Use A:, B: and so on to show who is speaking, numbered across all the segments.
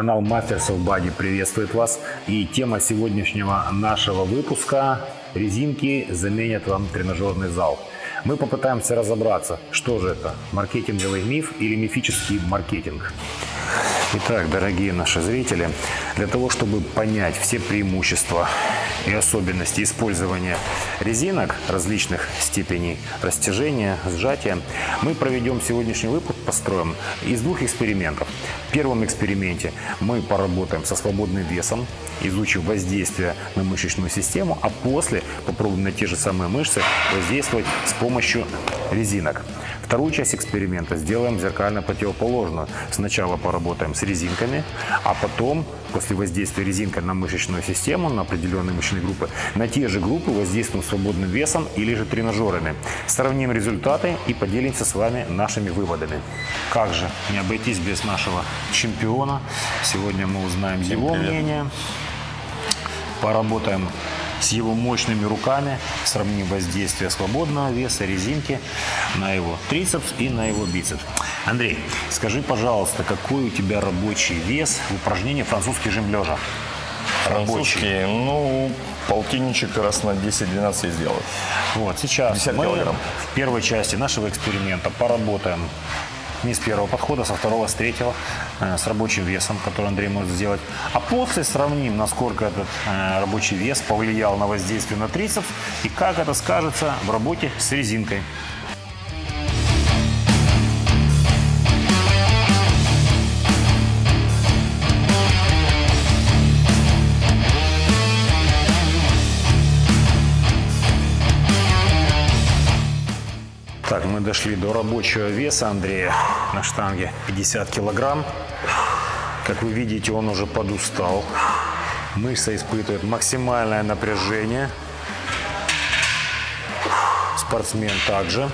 A: Канал Masters of Body приветствует вас. И тема сегодняшнего нашего выпуска – резинки заменят вам тренажерный зал. Мы попытаемся разобраться, что же это – маркетинговый миф или мифический маркетинг. Итак, дорогие наши зрители, для того, чтобы понять все преимущества и особенности использования резинок различных степеней растяжения, сжатия, мы проведем сегодняшний выпуск, построим из двух экспериментов. В первом эксперименте мы поработаем со свободным весом, изучив воздействие на мышечную систему, а после попробуем на те же самые мышцы воздействовать с помощью резинок. Вторую часть эксперимента сделаем зеркально противоположную. Сначала поработаем с резинками, а потом, после воздействия резинкой на мышечную систему, на определенные мышечные группы, на те же группы воздействуем свободным весом или же тренажерами. Сравним результаты и поделимся с вами нашими выводами. Как же не обойтись без нашего чемпиона? Сегодня мы узнаем его мнение, поработаем с его мощными руками, сравним воздействие свободного веса, резинки на его трицепс и на его бицепс. Андрей, скажи, пожалуйста, какой у тебя рабочий вес в упражнении французский жим лежа?
B: Французский, ну, полтинничек раз на 10-12 я сделаю.
A: Вот, сейчас мы
B: килограмм.
A: в первой части нашего эксперимента поработаем не с первого подхода, со второго, с третьего, с рабочим весом, который Андрей может сделать. А после сравним, насколько этот рабочий вес повлиял на воздействие на трицепс и как это скажется в работе с резинкой. Так, мы дошли до рабочего веса Андрея на штанге 50 килограмм. Как вы видите, он уже подустал. Мышца испытывает максимальное напряжение. Спортсмен также.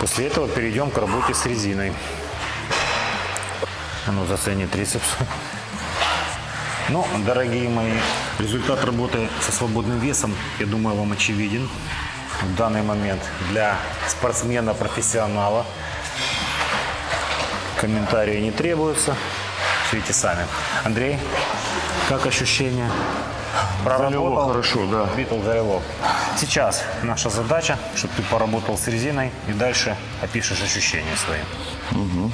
A: После этого перейдем к работе с резиной. А ну, зацени трицепс. Ну, дорогие мои, результат работы со свободным весом, я думаю, вам очевиден. В данный момент для спортсмена-профессионала комментарии не требуются. Видите сами. Андрей, как ощущения? Проработал?
B: Хорошо, да.
A: Битл завело. Сейчас наша задача, чтобы ты поработал с резиной и дальше опишешь ощущения свои.
B: Угу.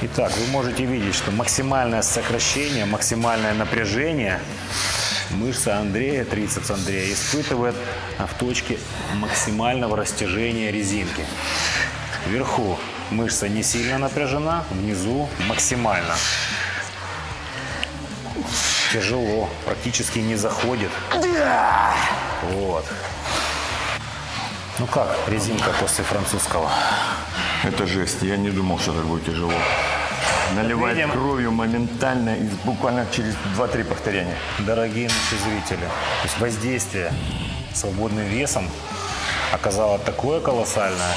A: Итак, вы можете видеть, что максимальное сокращение, максимальное напряжение мышца Андрея, трицепс Андрея испытывает в точке максимального растяжения резинки. Вверху мышца не сильно напряжена, внизу максимально. Тяжело, практически не заходит. Вот. Ну как резинка после французского?
B: Это жесть, я не думал, что так будет тяжело. Наливает
A: видим.
B: кровью моментально и буквально через 2-3 повторения.
A: Дорогие наши зрители, то есть воздействие свободным весом оказало такое колоссальное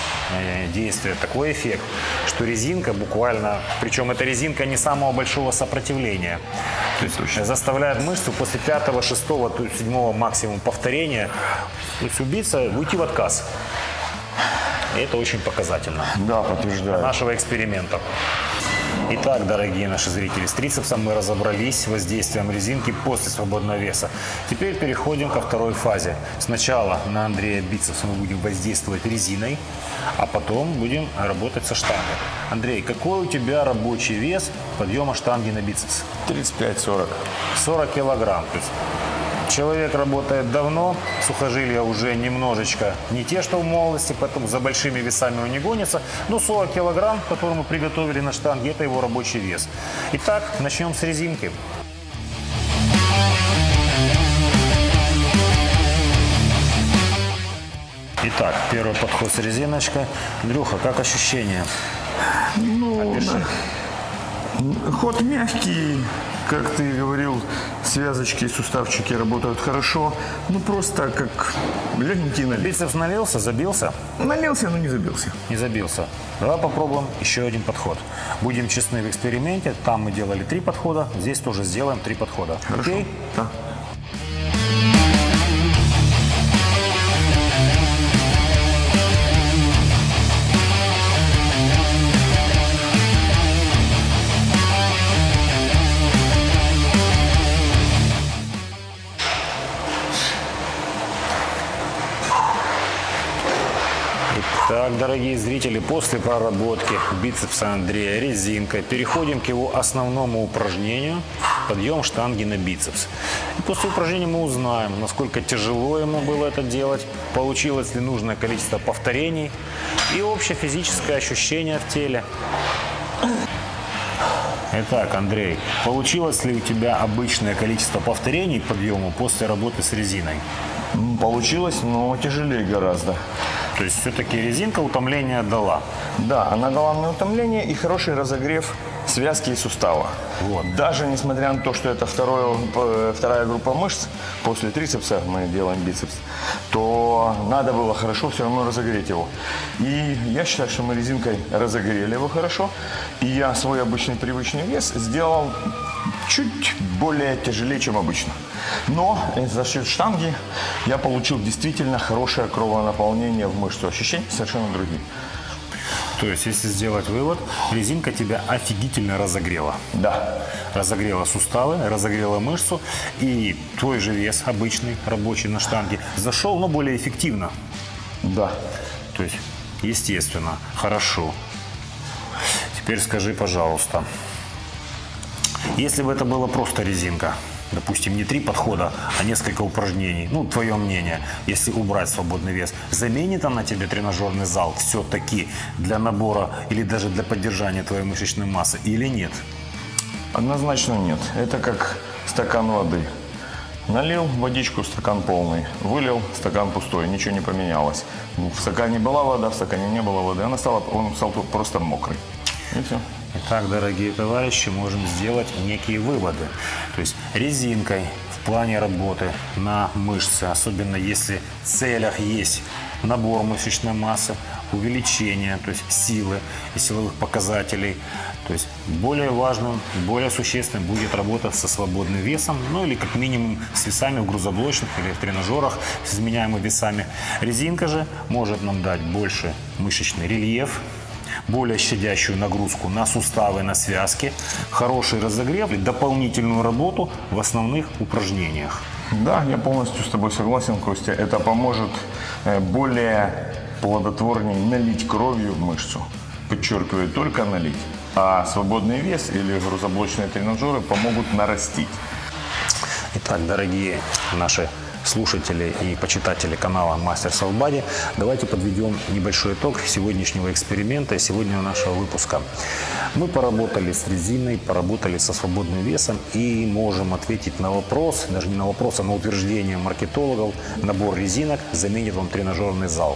A: действие, такой эффект, что резинка буквально, причем эта резинка не самого большого сопротивления, то есть заставляет мышцу после 5-го, 6-го, 7-го максимум повторения, то есть убийца уйти в отказ. И это очень показательно.
B: Да, подтверждаю.
A: Нашего эксперимента. Итак, дорогие наши зрители, с трицепсом мы разобрались с воздействием резинки после свободного веса. Теперь переходим ко второй фазе. Сначала на Андрея бицепс мы будем воздействовать резиной, а потом будем работать со штангой. Андрей, какой у тебя рабочий вес подъема штанги на бицепс?
B: 35-40.
A: 40 килограмм. То есть человек работает давно, сухожилия уже немножечко не те, что в молодости, поэтому за большими весами он не гонится. Но 40 килограмм, которые мы приготовили на штанге, это его рабочий вес. Итак, начнем с резинки. Итак, первый подход с резиночкой. Андрюха, как ощущения?
B: Ну,
A: Опиши.
B: ход мягкий, как ты говорил, связочки и суставчики работают хорошо. Ну, просто как легенький налив.
A: Бицепс налился, забился?
B: Налился, но не забился.
A: Не забился. Давай попробуем еще один подход. Будем честны в эксперименте. Там мы делали 3 подхода, здесь тоже сделаем 3 подхода.
B: Хорошо.
A: Окей?
B: Да.
A: Итак, дорогие зрители, после проработки бицепса Андрея резинкой переходим к его основному упражнению – подъем штанги на бицепс. И после упражнения мы узнаем, насколько тяжело ему было это делать, получилось ли нужное количество повторений и общее физическое ощущение в теле. Итак, Андрей, получилось ли у тебя обычное количество повторений к подъему после работы с резиной?
B: Получилось, но тяжелее гораздо.
A: То есть все-таки резинка утомление дала?
B: Да, она дала мне утомление и хороший разогрев связки и сустава.
A: Вот.
B: Даже несмотря на то, что это вторая группа мышц, после трицепса мы делаем бицепс, то надо было хорошо все равно разогреть его. И я считаю, что мы резинкой разогрели его хорошо, и я свой обычный привычный вес сделал чуть более тяжелее, чем обычно. Но за счет штанги я получил действительно хорошее кровонаполнение в мышцу. Ощущения совершенно другие.
A: То есть, если сделать вывод, резинка тебя офигительно разогрела.
B: Да.
A: Разогрела суставы, разогрела мышцу, и твой же вес обычный, рабочий на штанге, зашел, но более эффективно.
B: Да.
A: То есть, естественно, хорошо. Теперь скажи, пожалуйста, если бы это была просто резинка, допустим, не 3 подхода, а несколько упражнений, ну, твое мнение, если убрать свободный вес, заменит она тебе тренажерный зал все-таки для набора или даже для поддержания твоей мышечной массы или нет?
B: Однозначно нет. Это как стакан воды. Налил водичку, стакан полный. Вылил, стакан пустой. Ничего не поменялось. В стакане была вода, в стакане не было воды. Он стал просто мокрый. И все.
A: Итак, дорогие товарищи, можем сделать некие выводы. То есть резинкой в плане работы на мышцы, особенно если в целях есть набор мышечной массы, увеличение, то есть силы и силовых показателей. То есть более важным, более существенным будет работа со свободным весом, ну или как минимум с весами в грузоблочных или в тренажерах с изменяемыми весами. Резинка же может нам дать больше мышечный рельеф, более щадящую нагрузку на суставы, на связки, хороший разогрев и дополнительную работу в основных упражнениях.
B: Да, я полностью с тобой согласен, Костя. Это поможет более плодотворнее налить кровью в мышцу. Подчеркиваю, только налить. А свободный вес или грузоблочные тренажеры помогут нарастить.
A: Итак, дорогие наши слушатели и почитатели канала Masters of Body, давайте подведем небольшой итог сегодняшнего эксперимента и сегодняшнего нашего выпуска. Мы поработали с резиной, поработали со свободным весом и можем ответить на вопрос, даже не на вопрос, а на утверждение маркетологов: набор резинок заменит вам тренажерный зал.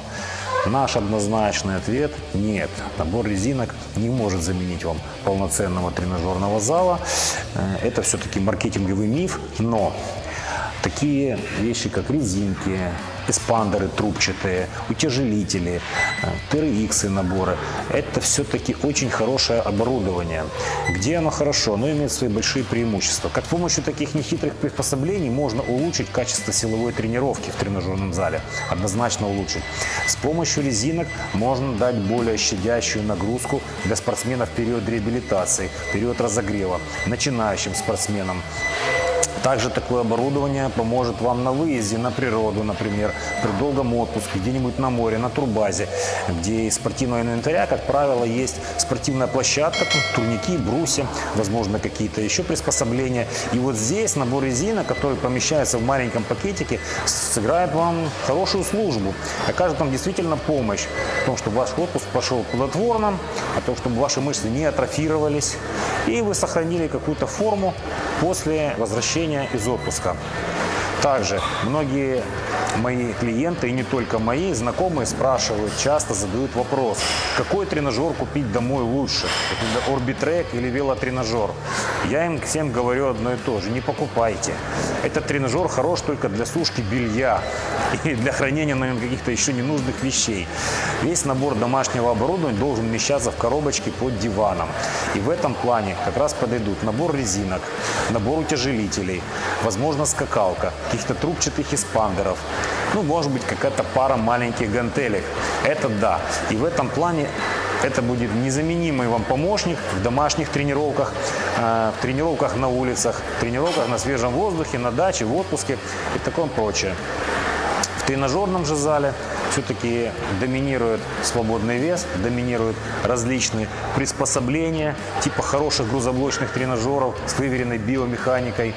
A: Наш однозначный ответ – нет. Набор резинок не может заменить вам полноценного тренажерного зала. Это все-таки маркетинговый миф, но такие вещи, как резинки, эспандеры трубчатые, утяжелители, TRX наборы – это все-таки очень хорошее оборудование. Где оно хорошо? Оно имеет свои большие преимущества. Как с помощью таких нехитрых приспособлений можно улучшить качество силовой тренировки в тренажерном зале. Однозначно улучшить. С помощью резинок можно дать более щадящую нагрузку для спортсменов в период реабилитации, в период разогрева, начинающим спортсменам. Также такое оборудование поможет вам на выезде на природу, например, при долгом отпуске, где-нибудь на море, на турбазе, где из спортивного инвентаря, как правило, есть спортивная площадка, турники, брусья, возможно, какие-то еще приспособления. И вот здесь набор резинок, который помещается в маленьком пакетике, сыграет вам хорошую службу, окажет вам действительно помощь в том, чтобы ваш отпуск пошел плодотворно, о том, чтобы ваши мышцы не атрофировались, и вы сохранили какую-то форму после возвращения из отпуска. Также многие мои клиенты, и не только мои, знакомые спрашивают, часто задают вопрос: какой тренажер купить домой лучше? Это Orbitrek или велотренажер? Я им всем говорю одно и то же: не покупайте. Этот тренажер хорош только для сушки белья и для хранения, наверное, каких-то еще ненужных вещей. Весь набор домашнего оборудования должен вмещаться в коробочке под диваном. И в этом плане как раз подойдут набор резинок, набор утяжелителей, возможно, скакалка, каких-то трубчатых эспандеров, ну, может быть, какая-то пара маленьких гантелек. Это да. И в этом плане это будет незаменимый вам помощник в домашних тренировках, в тренировках на улицах, в тренировках на свежем воздухе, на даче, в отпуске и такое прочее. В тренажерном же зале все-таки доминирует свободный вес, доминируют различные приспособления, типа хороших грузоблочных тренажеров с выверенной биомеханикой.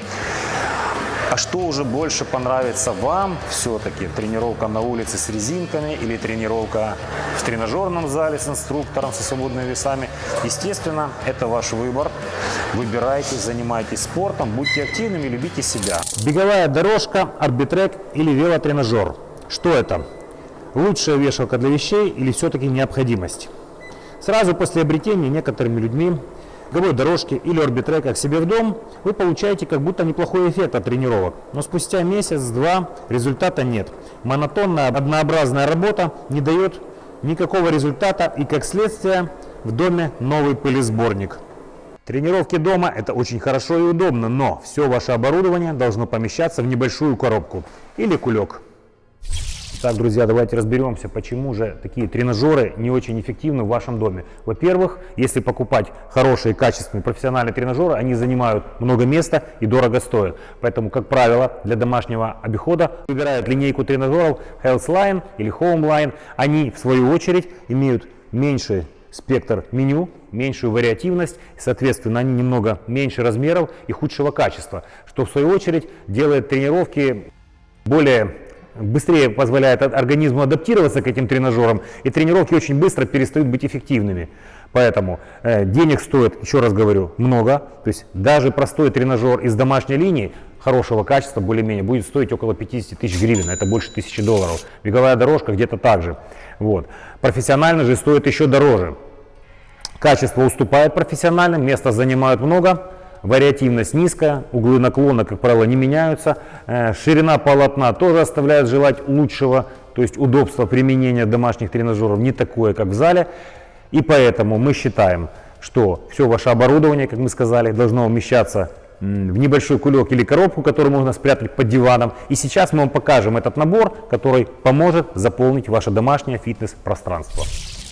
A: А что уже больше понравится вам все-таки? Тренировка на улице с резинками или тренировка в тренажерном зале с инструктором, со свободными весами? Естественно, это ваш выбор. Выбирайте, занимайтесь спортом, будьте активными, любите себя.
C: Беговая дорожка, арбитрек или велотренажер. Что это? Лучшая вешалка для вещей или все-таки необходимость? Сразу после обретения некоторыми людьми беговой дорожки или орбитрека к себе в дом, вы получаете как будто неплохой эффект от тренировок. Но спустя месяц-два результата нет. Монотонная, однообразная работа не дает никакого результата, и как следствие в доме новый пылесборник. Тренировки дома – это очень хорошо и удобно, но все ваше оборудование должно помещаться в небольшую коробку или кулек. Так, друзья, давайте разберемся, почему же такие тренажеры не очень эффективны в вашем доме. Во-первых, если покупать хорошие, качественные, профессиональные тренажеры, они занимают много места и дорого стоят. Поэтому, как правило, для домашнего обихода выбирают линейку тренажеров Healthline или Homeline. Они, в свою очередь, имеют меньший спектр меню, меньшую вариативность, соответственно, они немного меньше размеров и худшего качества, что в свою очередь делает тренировки быстрее позволяет организму адаптироваться к этим тренажерам, и тренировки очень быстро перестают быть эффективными. Поэтому денег стоит, еще раз говорю, много. То есть даже простой тренажер из домашней линии хорошего качества, более-менее, будет стоить около 50 тысяч гривен, это больше $1000. Беговая дорожка где-то так же. Вот. Профессионально же стоит еще дороже. Качество уступает профессиональным, места занимают много. Вариативность низкая, углы наклона, как правило, не меняются. Ширина полотна тоже оставляет желать лучшего, то есть удобство применения домашних тренажеров не такое, как в зале. И поэтому мы считаем, что все ваше оборудование, как мы сказали, должно умещаться в небольшой кулек или коробку, которую можно спрятать под диваном. И сейчас мы вам покажем этот набор, который поможет заполнить ваше домашнее фитнес-пространство.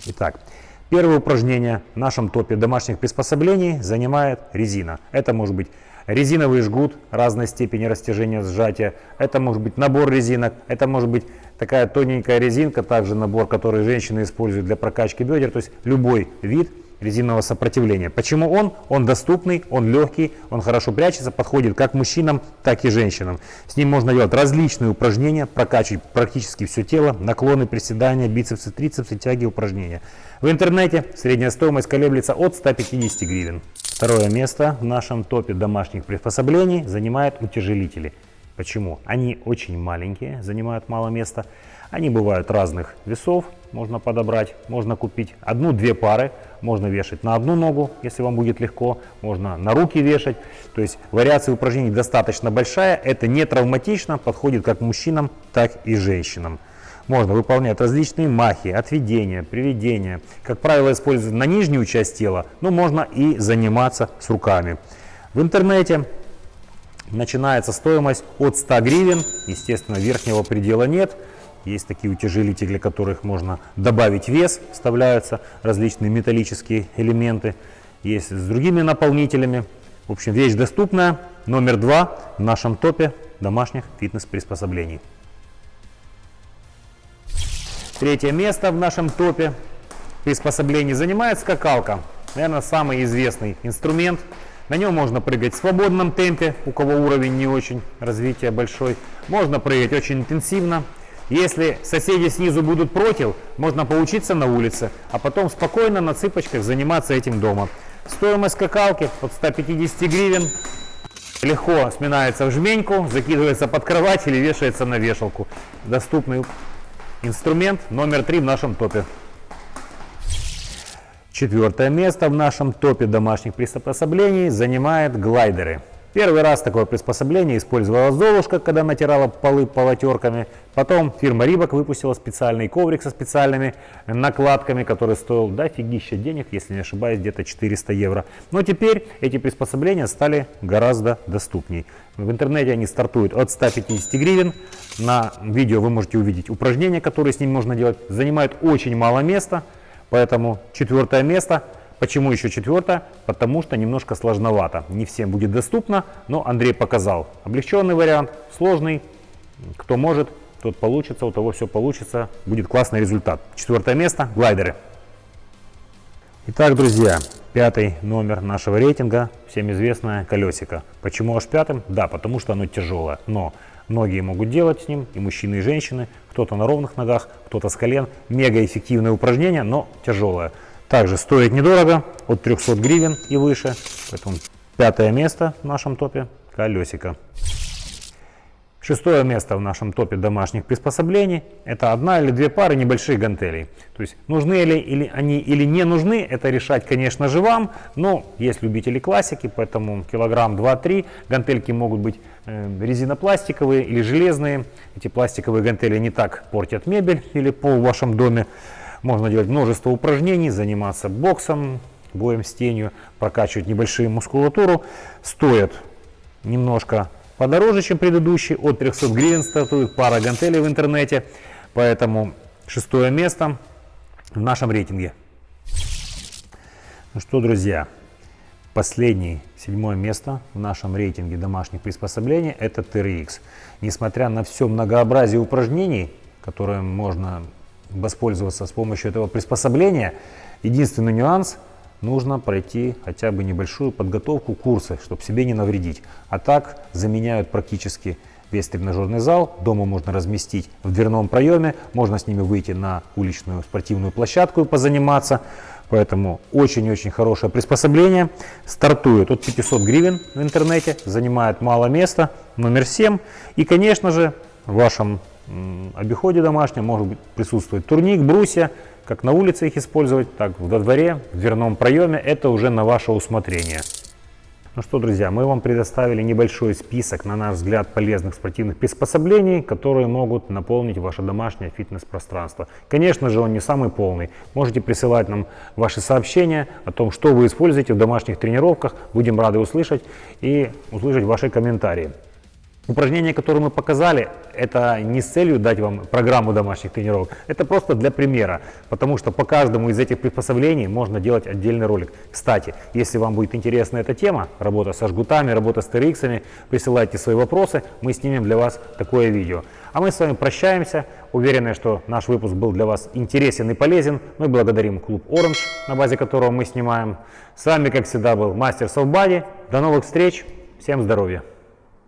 C: Итак. Первое упражнение в нашем топе домашних приспособлений занимает резина. Это может быть резиновый жгут разной степени растяжения, сжатия. Это может быть набор резинок. Это может быть такая тоненькая резинка, также набор, который женщины используют для прокачки бедер. То есть любой вид резинового сопротивления. Почему он? Он доступный, он легкий, он хорошо прячется, подходит как мужчинам, так и женщинам. С ним можно делать различные упражнения, прокачивать практически все тело, наклоны, приседания, бицепсы, трицепсы, тяги, упражнения. В интернете средняя стоимость колеблется от 150 гривен. Второе место в нашем топе домашних приспособлений занимают утяжелители. Почему? Они очень маленькие, занимают мало места. Они бывают разных весов, можно подобрать, можно купить одну-две пары, можно вешать на одну ногу, если вам будет легко, можно на руки вешать. То есть вариация упражнений достаточно большая, это не травматично, подходит как мужчинам, так и женщинам. Можно выполнять различные махи, отведения, приведения. Как правило, используют на нижнюю часть тела, но можно и заниматься с руками. В интернете начинается стоимость от 100 гривен. Естественно, верхнего предела нет. Есть такие утяжелители, для которых можно добавить вес. Вставляются различные металлические элементы. Есть с другими наполнителями. В общем, вещь доступная. Номер 2 в нашем топе домашних фитнес-приспособлений. Третье место в нашем топе приспособлений занимает скакалка. Наверное, самый известный инструмент. На нем можно прыгать в свободном темпе, у кого уровень не очень, развитие большой. Можно прыгать очень интенсивно. Если соседи снизу будут против, можно поучиться на улице, а потом спокойно на цыпочках заниматься этим дома. Стоимость скакалки от 150 гривен. Легко сминается в жменьку, закидывается под кровать или вешается на вешалку. Доступный инструмент номер 3 в нашем топе. Четвертое место в нашем топе домашних приспособлений занимает глайдеры. Первый раз такое приспособление использовала Золушка, когда натирала полы полотерками. Потом фирма Рибок выпустила специальный коврик со специальными накладками, который стоил дофигища денег, если не ошибаюсь, где-то 400 евро. Но теперь эти приспособления стали гораздо доступней. В интернете они стартуют от 150 гривен. На видео вы можете увидеть упражнения, которые с ним можно делать. Занимают очень мало места, поэтому четвертое место. Почему еще четвертое? Потому что немножко сложновато. Не всем будет доступно, но Андрей показал облегченный вариант, сложный. Кто может, тот получится, у того все получится, будет классный результат. 4 место – глайдеры. Итак, друзья, 5 номер нашего рейтинга, всем известное колесико. Почему аж 5? Да, потому что оно тяжелое, но многие могут делать с ним, и мужчины, и женщины, кто-то на ровных ногах, кто-то с колен. Мега эффективное упражнение, но тяжелое. Также стоит недорого, от 300 гривен и выше, поэтому 5 место в нашем топе – колесико. 6 место в нашем топе домашних приспособлений – это 1 или 2 пары небольших гантелей. То есть нужны ли они или не нужны, это решать, конечно же, вам. Но есть любители классики, поэтому килограмм 2-3. Гантельки могут быть резинопластиковые или железные. Эти пластиковые гантели не так портят мебель или пол в вашем доме. Можно делать множество упражнений, заниматься боксом, боем с тенью, прокачивать небольшую мускулатуру. Стоят немножко подороже, чем предыдущий, от 300 гривен стартует пара гантелей в интернете, поэтому 6 место в нашем рейтинге. Ну что, друзья, последнее, 7 место в нашем рейтинге домашних приспособлений – это TRX. Несмотря на все многообразие упражнений, которым можно воспользоваться с помощью этого приспособления, единственный нюанс – нужно пройти хотя бы небольшую подготовку, курсы, чтобы себе не навредить. А так заменяют практически весь тренажерный зал. Дома можно разместить в дверном проеме, можно с ними выйти на уличную спортивную площадку и позаниматься. Поэтому очень-очень хорошее приспособление. Стартует от 500 гривен в интернете, занимает мало места, номер 7. И, конечно же, в вашем обиходе домашнем может присутствовать турник, брусья. Как на улице их использовать, так во дворе, в дверном проеме, это уже на ваше усмотрение. Ну что, друзья, мы вам предоставили небольшой список, на наш взгляд, полезных спортивных приспособлений, которые могут наполнить ваше домашнее фитнес-пространство. Конечно же, он не самый полный. Можете присылать нам ваши сообщения о том, что вы используете в домашних тренировках. Будем рады услышать и услышать ваши комментарии. Упражнения, которые мы показали, это не с целью дать вам программу домашних тренировок, это просто для примера, потому что по каждому из этих приспособлений можно делать отдельный ролик. Кстати, если вам будет интересна эта тема, работа со жгутами, работа с TRX, присылайте свои вопросы, мы снимем для вас такое видео. А мы с вами прощаемся, уверены, что наш выпуск был для вас интересен и полезен. Мы благодарим клуб Orange, на базе которого мы снимаем. С вами, как всегда, был Мастер Soft Body. До новых встреч, всем здоровья!